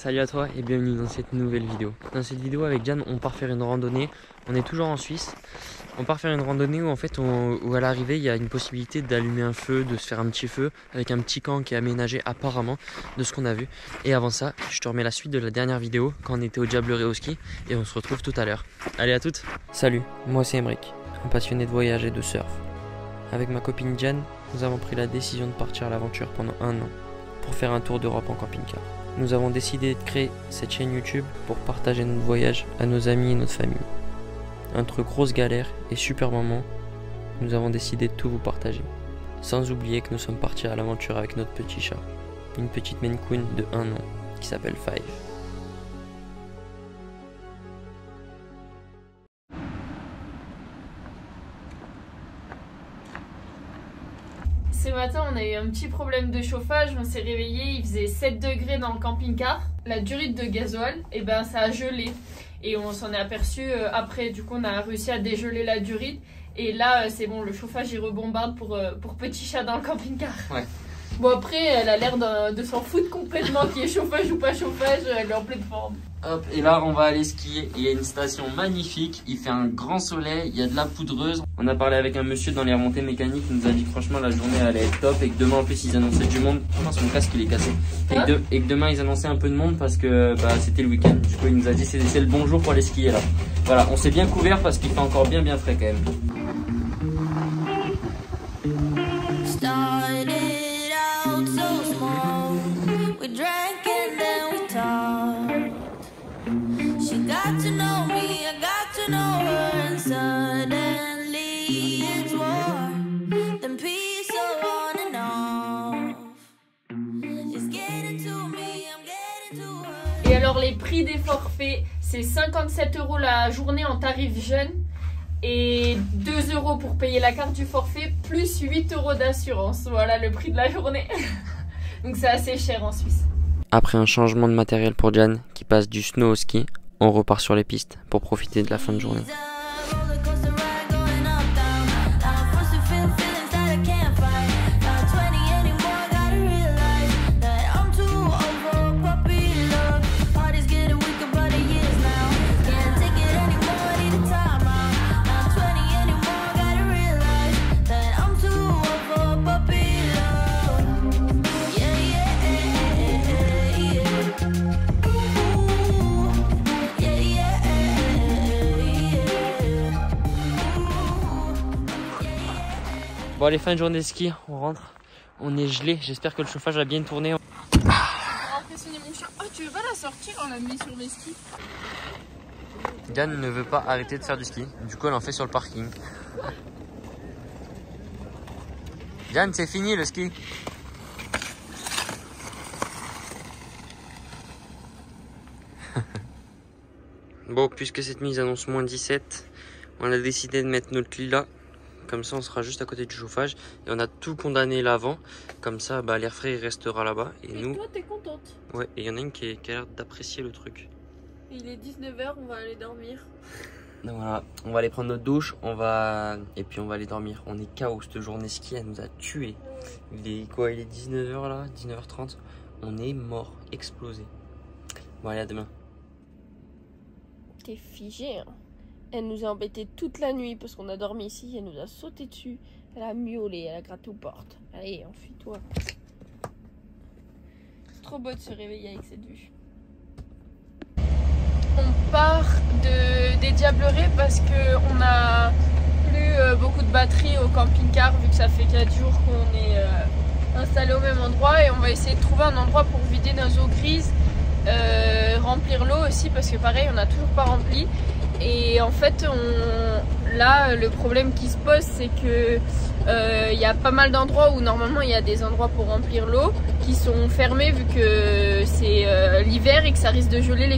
Salut à toi et bienvenue dans cette nouvelle vidéo. Dans cette vidéo avec Diane, on part faire une randonnée. On est toujours en Suisse. On part faire une randonnée où en fait, où à l'arrivée, il y a une possibilité d'allumer un feu, de se faire un petit feu avec un petit camp qui est aménagé apparemment de ce qu'on a vu. Et avant ça, je te remets la suite de la dernière vidéo quand on était au Diableret au ski et on se retrouve tout à l'heure. Allez, à toutes. Salut, moi c'est Emric, un passionné de voyage et de surf. Avec ma copine Diane, nous avons pris la décision de partir à l'aventure pendant un an pour faire un tour d'Europe en camping-car. Nous avons décidé de créer cette chaîne YouTube pour partager notre voyage à nos amis et notre famille. Entre grosses galères et super moments, nous avons décidé de tout vous partager. Sans oublier que nous sommes partis à l'aventure avec notre petit chat, une petite Maine Coon de 1 an qui s'appelle Five. Ce matin, on a eu un petit problème de chauffage. On s'est réveillé, il faisait 7 degrés dans le camping-car. La durite de gasoil, et ben, ça a gelé. Et on s'en est aperçu après. Du coup, on a réussi à dégeler la durite. Et là, c'est bon, le chauffage, il rebombarde pour petit chat dans le camping-car. Ouais. Bon, après, elle a l'air de s'en foutre complètement, qu'il y ait chauffage ou pas chauffage. Elle est en pleine forme. Hop, et là on va aller skier. Il y a une station magnifique, il fait un grand soleil, il y a de la poudreuse. On a parlé avec un monsieur dans les remontées mécaniques qui nous a dit que franchement la journée allait être top et que demain en plus ils annonçaient du monde. Je pense que mon casque il est cassé. Et que demain ils annonçaient un peu de monde parce que c'était le week-end. Du coup il nous a dit c'est le bon jour pour aller skier là. Voilà, on s'est bien couvert parce qu'il fait encore bien frais quand même. Et alors les prix des forfaits, c'est 57 € la journée en tarif jeune et 2 € pour payer la carte du forfait plus 8 € d'assurance. Voilà le prix de la journée. Donc c'est assez cher en Suisse. Après un changement de matériel pour Diane qui passe du snow au ski, on repart sur les pistes pour profiter de la fin de journée. Bon allez, fin de journée de ski, on rentre, on est gelé, j'espère que le chauffage a bien tourné. On a impressionné mon chien. Oh, tu veux pas la sortir? On l'a mis sur mes skis. Diane ne veut pas arrêter de faire du ski, du coup elle en fait sur le parking. Diane, c'est fini le ski. Bon, puisque cette mise annonce moins 17, on a décidé de mettre notre lit là. Comme ça on sera juste à côté du chauffage et on a tout condamné l'avant. Comme ça l'air frais il restera là-bas. Et nous... toi t'es contente? Ouais, et il y en a une qui a l'air d'apprécier le truc. Il est 19 h, on va aller dormir. Donc voilà, on va aller prendre notre douche, et puis on va aller dormir. On est KO, cette journée ski elle nous a tués. Il est quoi? Il est 19 h là, 19 h 30. On est mort, explosé. Bon allez, à demain. T'es figé hein. Elle nous a embêtés toute la nuit parce qu'on a dormi ici. Elle nous a sauté dessus. Elle a miaulé, elle a gratté aux portes. Allez, enfuis-toi. C'est trop beau de se réveiller avec cette vue. On part des Diablerets parce qu'on n'a plus beaucoup de batterie au camping-car vu que ça fait 4 jours qu'on est installé au même endroit. Et on va essayer de trouver un endroit pour vider nos eaux grises. Remplir l'eau aussi parce que pareil, on n'a toujours pas rempli. Et en fait, là, le problème qui se pose, c'est que y a pas mal d'endroits où normalement il y a des endroits pour remplir l'eau qui sont fermés vu que c'est l'hiver et que ça risque de geler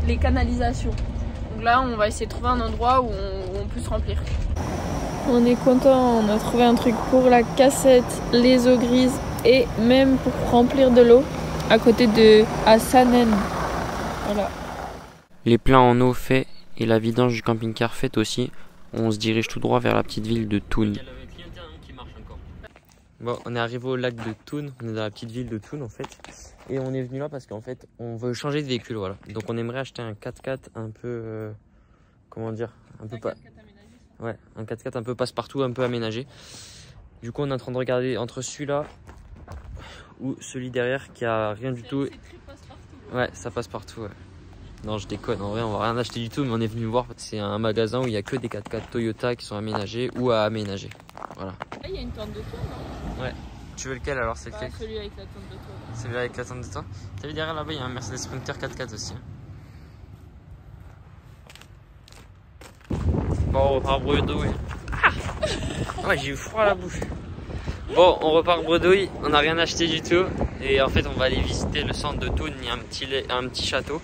les canalisations. Donc là, on va essayer de trouver un endroit où on peut se remplir. On est content, on a trouvé un truc pour la cassette, les eaux grises et même pour remplir de l'eau à côté de Sanen. Voilà. Les pleins en eau faits et la vidange du camping-car faite aussi, on se dirige tout droit vers la petite ville de Thun. Bon, on est arrivé au lac de Thun, on est dans la petite ville de Thun en fait. Et on est venu là parce qu'en fait on veut changer de véhicule, voilà. Donc on aimerait acheter un 4x4 un peu comment dire, un peu pas, ouais, un 4x4 un peu passe-partout, un peu aménagé. Du coup on est en train de regarder entre celui-là ou celui derrière qui a rien du tout. Ouais, ça passe partout, ouais. Non, je déconne, en vrai on va rien acheter du tout, mais on est venu voir, c'est un magasin où il y a que des 4x4 Toyota qui sont aménagés ou à aménager. Voilà. Ah, il y a une tente de toit, non? Ouais. Tu veux lequel alors? C'est lequel? Celui avec la tente de toit. Celui avec la tente de toit. T'as vu derrière là-bas, il y a un Mercedes Sprinter 4x4 aussi. Bon, on repart bredouille. Ah ouais, j'ai eu froid à la bouche. Bon, on repart bredouille, on n'a rien acheté du tout. Et en fait, on va aller visiter le centre de Thun, il y a un petit château.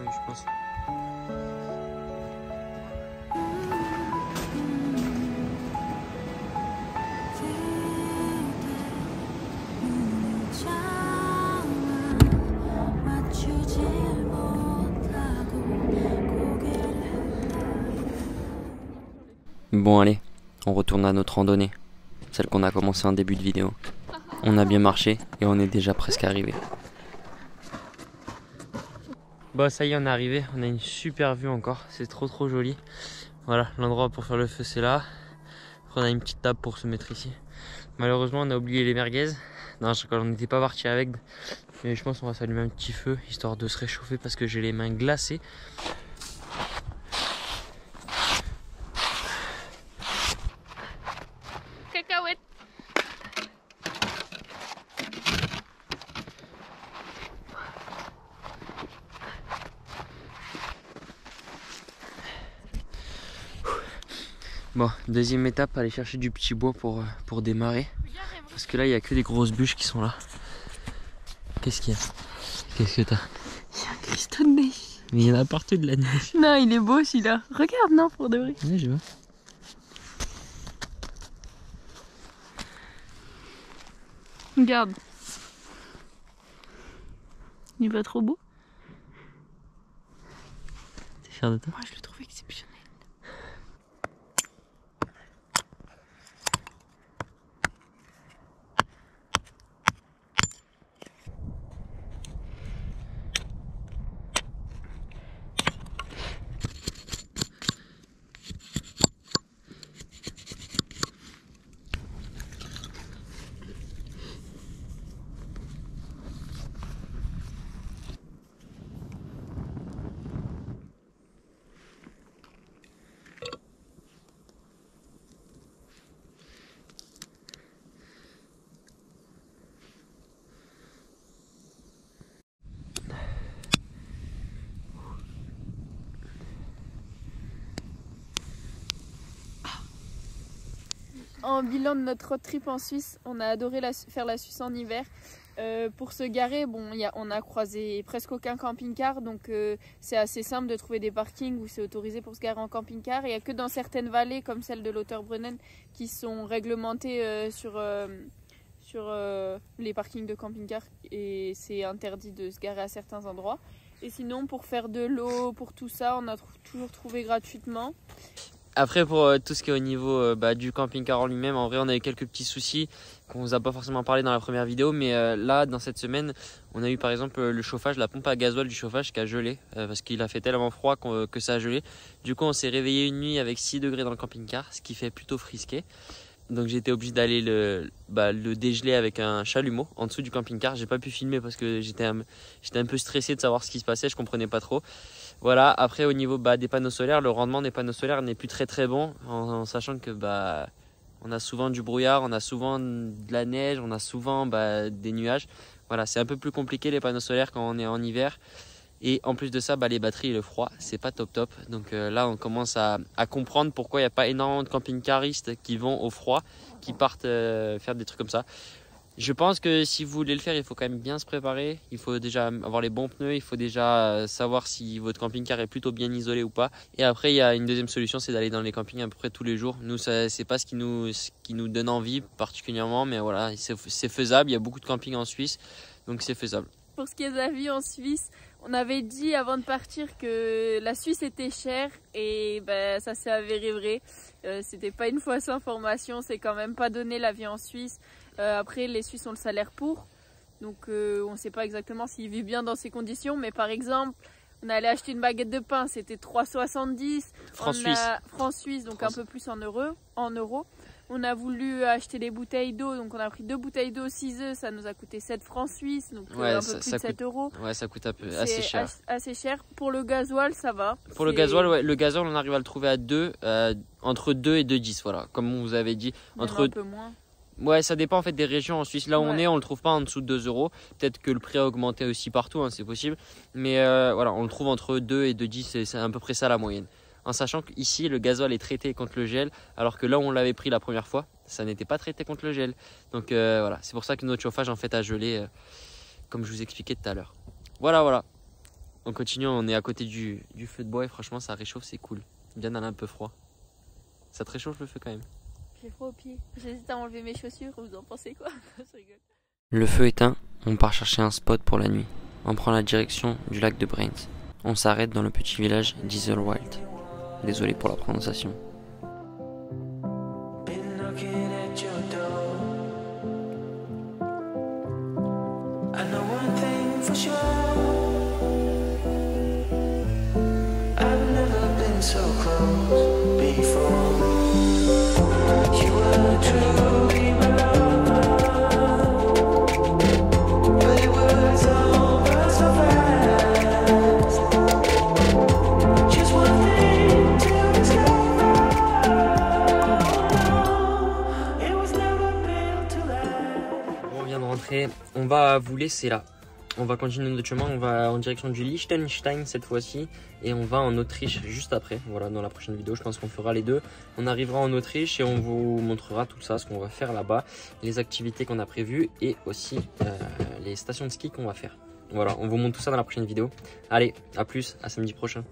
Oui, je pense. Bon allez, on retourne à notre randonnée, celle qu'on a commencé en début de vidéo. On a bien marché et on est déjà presque arrivé. Bon ça y est, on est arrivé, on a une super vue encore, c'est trop joli. Voilà, l'endroit pour faire le feu c'est là. Après on a une petite table pour se mettre ici. Malheureusement on a oublié les merguez. Non, on n'était pas parti avec, mais je pense qu'on va s'allumer un petit feu histoire de se réchauffer parce que j'ai les mains glacées. Cacahuète. Bon, deuxième étape, aller chercher du petit bois pour démarrer. Parce que là, il n'y a que des grosses bûches qui sont là. Qu'est-ce qu'il y a? Qu'est-ce que t'as? Il y a un cristaux de neige. Mais il y en a partout de la neige. Non, il est beau celui-là. Regarde, non, pour de vrai. Oui, je vois. Regarde. Il va trop beau. T'es fier de toi? Moi, je le trouve exceptionnel. En bilan de notre road trip en Suisse, on a adoré faire la Suisse en hiver. Pour se garer, bon, on a croisé presque aucun camping-car, donc c'est assez simple de trouver des parkings où c'est autorisé pour se garer en camping-car. Il n'y a que dans certaines vallées, comme celle de Lauterbrunnen, qui sont réglementées sur les parkings de camping-car et c'est interdit de se garer à certains endroits. Et sinon, pour faire de l'eau, pour tout ça, on a toujours trouvé gratuitement. Après, pour tout ce qui est au niveau du camping-car en lui-même, en vrai, on a eu quelques petits soucis qu'on vous a pas forcément parlé dans la première vidéo. Mais là, dans cette semaine, on a eu par exemple le chauffage, la pompe à gasoil du chauffage qui a gelé parce qu'il a fait tellement froid que ça a gelé. Du coup, on s'est réveillé une nuit avec 6 degrés dans le camping-car, ce qui fait plutôt frisqué. Donc j'ai été obligé d'aller le dégeler avec un chalumeau en dessous du camping-car. J'ai pas pu filmer parce que j'étais un peu stressé de savoir ce qui se passait, je comprenais pas trop. Voilà, après au niveau des panneaux solaires, le rendement des panneaux solaires n'est plus très bon en sachant que on a souvent du brouillard, on a souvent de la neige, on a souvent des nuages. Voilà, c'est un peu plus compliqué les panneaux solaires quand on est en hiver. Et en plus de ça, les batteries et le froid, c'est pas top. Donc là, on commence à comprendre pourquoi il n'y a pas énormément de camping-caristes qui vont au froid, qui partent faire des trucs comme ça. Je pense que si vous voulez le faire, il faut quand même bien se préparer. Il faut déjà avoir les bons pneus. Il faut déjà savoir si votre camping-car est plutôt bien isolé ou pas. Et après, il y a une deuxième solution, c'est d'aller dans les campings à peu près tous les jours. Nous, c'est pas ce qui nous donne envie particulièrement, mais voilà, c'est faisable. Il y a beaucoup de campings en Suisse, donc c'est faisable. Pour ce qui est de la vie en Suisse, on avait dit avant de partir que la Suisse était chère et ben, ça s'est avéré vrai. C'était pas une fausse information, c'est quand même pas donné la vie en Suisse. Après, les Suisses ont le salaire pour, donc on ne sait pas exactement s'ils vivent bien dans ces conditions. Mais par exemple, on allait acheter une baguette de pain, c'était 3,70 francs suisses, donc un peu plus en euros. On a voulu acheter des bouteilles d'eau, donc on a pris 2 bouteilles d'eau 6 œufs, ça nous a coûté 7 francs suisses, donc ouais, un peu plus de 7 euros. Ouais, ça coûte assez cher. Assez cher. Pour le gasoil, ça va. Pour le gasoil, ouais, le gasoil, on arrive à le trouver à entre 2 et 2,10, voilà, comme on vous avait dit. Entre... un peu moins. Ouais, ça dépend en fait des régions en Suisse. Là où on est, on le trouve pas en dessous de 2 euros. Peut-être que le prix a augmenté aussi partout, hein, c'est possible. Mais voilà, on le trouve entre 2 et 2,10, c'est à peu près ça la moyenne. En sachant qu'ici, le gasoil est traité contre le gel, alors que là où on l'avait pris la première fois, ça n'était pas traité contre le gel. Donc voilà, c'est pour ça que notre chauffage en fait a gelé, comme je vous expliquais tout à l'heure. Voilà. On continue, on est à côté du feu de bois et franchement ça réchauffe, c'est cool. Bien, elle a un peu froid. Ça te réchauffe le feu quand même? J'ai froid aux pieds. J'hésite à enlever mes chaussures, vous en pensez quoi? Je rigole. Le feu éteint, on part chercher un spot pour la nuit. On prend la direction du lac de Brains. On s'arrête dans le petit village d'Iselwild. Désolé pour la prononciation. On va vous laisser là. On va continuer notre chemin. On va en direction du Liechtenstein cette fois-ci. Et on va en Autriche juste après. Voilà, dans la prochaine vidéo, je pense qu'on fera les deux. On arrivera en Autriche et on vous montrera tout ça, ce qu'on va faire là-bas, les activités qu'on a prévues et aussi les stations de ski qu'on va faire. Voilà, on vous montre tout ça dans la prochaine vidéo. Allez, à plus, à samedi prochain.